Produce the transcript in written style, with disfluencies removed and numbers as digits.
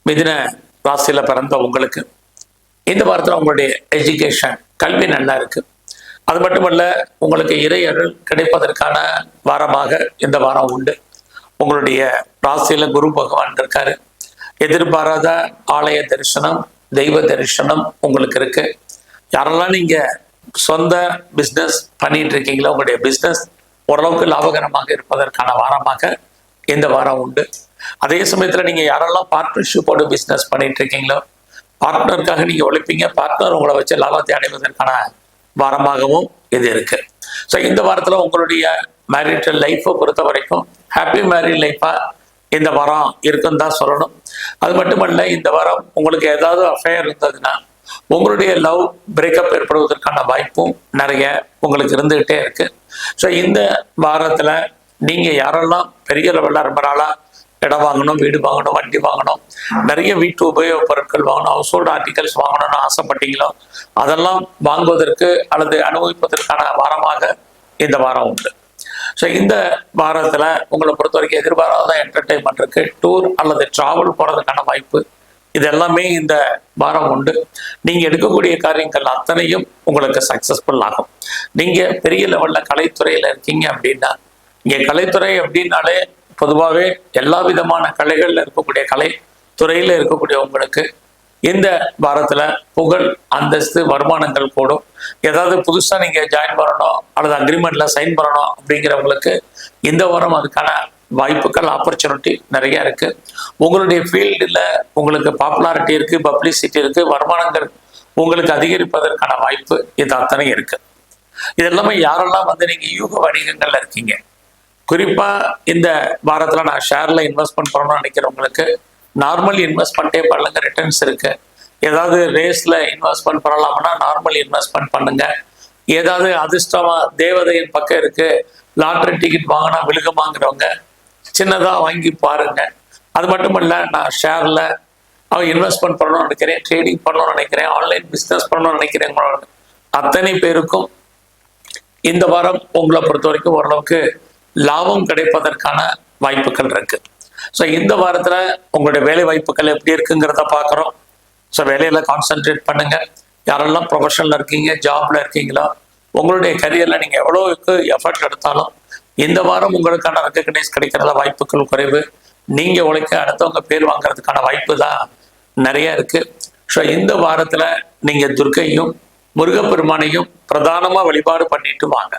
மிதுன ராசியில் பிறந்த உங்களுக்கு இந்த வாரத்தில் உங்களுடைய எஜுகேஷன் கல்வி நல்லா இருக்கு. அது மட்டுமல்ல, உங்களுக்கு இறை அருள் கிடைப்பதற்கான வாரமாக இந்த வாரம் உண்டு. உங்களுடைய ராசியில குரு பகவான் இருக்காரு. எதிர்பாராத ஆலய தரிசனம், தெய்வ தரிசனம் உங்களுக்கு இருக்கு. யாரெல்லாம் நீங்க சொந்த பிஸ்னஸ் பண்ணிட்டு இருக்கீங்களோ, உங்களுடைய பிஸ்னஸ் ஓரளவுக்கு லாபகரமாக இருப்பதற்கான வாரமாக இந்த வாரம் உண்டு. அதே சமயத்தில் நீங்கள் யாரெல்லாம் பார்ட்னர்ஷிப்போடு பிஸ்னஸ் பண்ணிட்டு இருக்கீங்களோ, பார்ட்னருக்காக நீங்கள் உழைப்பீங்க. பார்ட்னர் உங்களை வச்சு லாபத்தை அடைவதற்கான வாரமாகவும் இது இருக்கு. ஸோ இந்த வாரத்தில் உங்களுடைய மேரிட்டல் லைஃப்பை பொறுத்த வரைக்கும் ஹாப்பி மேரிட் லைஃபாக இந்த வாரம் இருக்குன்னு தான் சொல்லணும். அது மட்டுமல்ல, இந்த வாரம் உங்களுக்கு ஏதாவது அஃபேர் இருந்ததுன்னா உங்களுடைய லவ் பிரேக்கப் ஏற்படுவதற்கான வாய்ப்பும் நிறைய உங்களுக்கு இருந்துகிட்டே இருக்கு. ஸோ இந்த வாரத்தில் நீங்கள் யாரெல்லாம் பெரிய லெவலில் ரொம்ப நாளாக இடம் வாங்கணும், வீடு வாங்கணும், வண்டி வாங்கணும், நிறைய வீட்டு உபயோக பொருட்கள் வாங்கணும், ஹவுஸ் ஹோல்ட் ஆர்டிகல்ஸ் வாங்கணும்னு ஆசைப்பட்டீங்களோ அதெல்லாம் வாங்குவதற்கு அல்லது அனுபவிப்பதற்கான வாரமாக இந்த வாரம் உண்டு. ஸோ இந்த வாரத்தில் உங்களை பொறுத்த வரைக்கும் எதிர்பாராத என்டர்டைன்மெண்ட் இருக்கு. டூர் அல்லது டிராவல் போகிறதுக்கான வாய்ப்பு இது எல்லாமே இந்த வாரம் உண்டு. நீங்கள் எடுக்கக்கூடிய காரியங்கள் அத்தனையும் உங்களுக்கு சக்ஸஸ்ஃபுல் ஆகும். நீங்கள் பெரிய லெவலில் கலைத்துறையில் இருக்கீங்க அப்படின்னா, இங்கே கலைத்துறை அப்படின்னாலே பொதுவாகவே எல்லா விதமான கலைகளில் இருக்கக்கூடிய கலை துறையில் இருக்கக்கூடிய உங்களுக்கு இந்த வாரத்தில் புகழ், அந்தஸ்து, வருமானங்கள் கூடும். ஏதாவது புதுசாக நீங்கள் ஜாயின் பண்ணணும் அல்லது அக்ரிமெண்ட்டில் சைன் பண்ணணும் அப்படிங்கிறவங்களுக்கு இந்த வாரம் அதுக்கான வாய்ப்புகள், ஆப்பர்ச்சுனிட்டி நிறைய இருக்குது. உங்களுடைய ஃபீல்டில் உங்களுக்கு பாப்புலாரிட்டி இருக்குது, பப்ளிசிட்டி இருக்குது, வருமானங்கள் உங்களுக்கு அதிகரிப்பதற்கான வாய்ப்பு இது அத்தனை இருக்குது. இது எல்லாமே யாரெல்லாம் நீங்கள் யூக வணிகங்கள்ல இருக்கீங்க, குறிப்பாக இந்த வாரத்தில் நான் ஷேரில் இன்வெஸ்ட்மெண்ட் பண்ணணும்னு நினைக்கிறவங்களுக்கு நார்மல் இன்வெஸ்ட்மெண்ட்டே பண்ணுங்க, ரிட்டர்ன்ஸ் இருக்கு. ஏதாவது ரேஸில் இன்வெஸ்ட்மெண்ட் பண்ணலாம்னா நார்மல் இன்வெஸ்ட்மெண்ட் பண்ணுங்க. ஏதாவது அதிர்ஷ்டமா தேவதையின் பக்கம் இருக்கு, லாட்ரி டிக்கெட் வாங்கினா விழுகமாங்கிறவங்க சின்னதாக வாங்கி பாருங்க. அது மட்டும் இல்லை, நான் ஷேரில் இன்வெஸ்ட்மெண்ட் பண்ணணும்னு நினைக்கிறேன், ட்ரேடிங் பண்ணணும்னு நினைக்கிறேன், ஆன்லைன் பிஸ்னஸ் பண்ணணும்னு நினைக்கிறேன், அத்தனை பேருக்கும் இந்த வாரம் உங்களை பொறுத்த வரைக்கும் ஓரளவுக்கு லாபம் கிடைப்பதற்கான வாய்ப்புகள் இருக்கு. ஸோ இந்த வாரத்தில் உங்களுடைய வேலை வாய்ப்புகள் எப்படி இருக்குங்கிறத பார்க்குறோம். ஸோ வேலையில் கான்சென்ட்ரேட் பண்ணுங்க. யாரெல்லாம் ப்ரொஃபஷனில் இருக்கீங்க, ஜாப்ல இருக்கீங்களோ, உங்களுடைய கரியரில் நீங்கள் எவ்வளோக்கு எஃபர்ட் எடுத்தாலும் இந்த வாரம் உங்களுக்கான ரெக்கக்னைஸ் கிடைக்கிறத வாய்ப்புகள் குறைவு. நீங்கள் உழைக்க அடுத்தவங்க பேர் வாங்குறதுக்கான வாய்ப்பு தான் நிறைய இருக்கு. ஸோ இந்த வாரத்தில் நீங்கள் துர்க்கையும் முருகப்பெருமானையும் பிரதானமாக வழிபாடு பண்ணிட்டு வாங்க.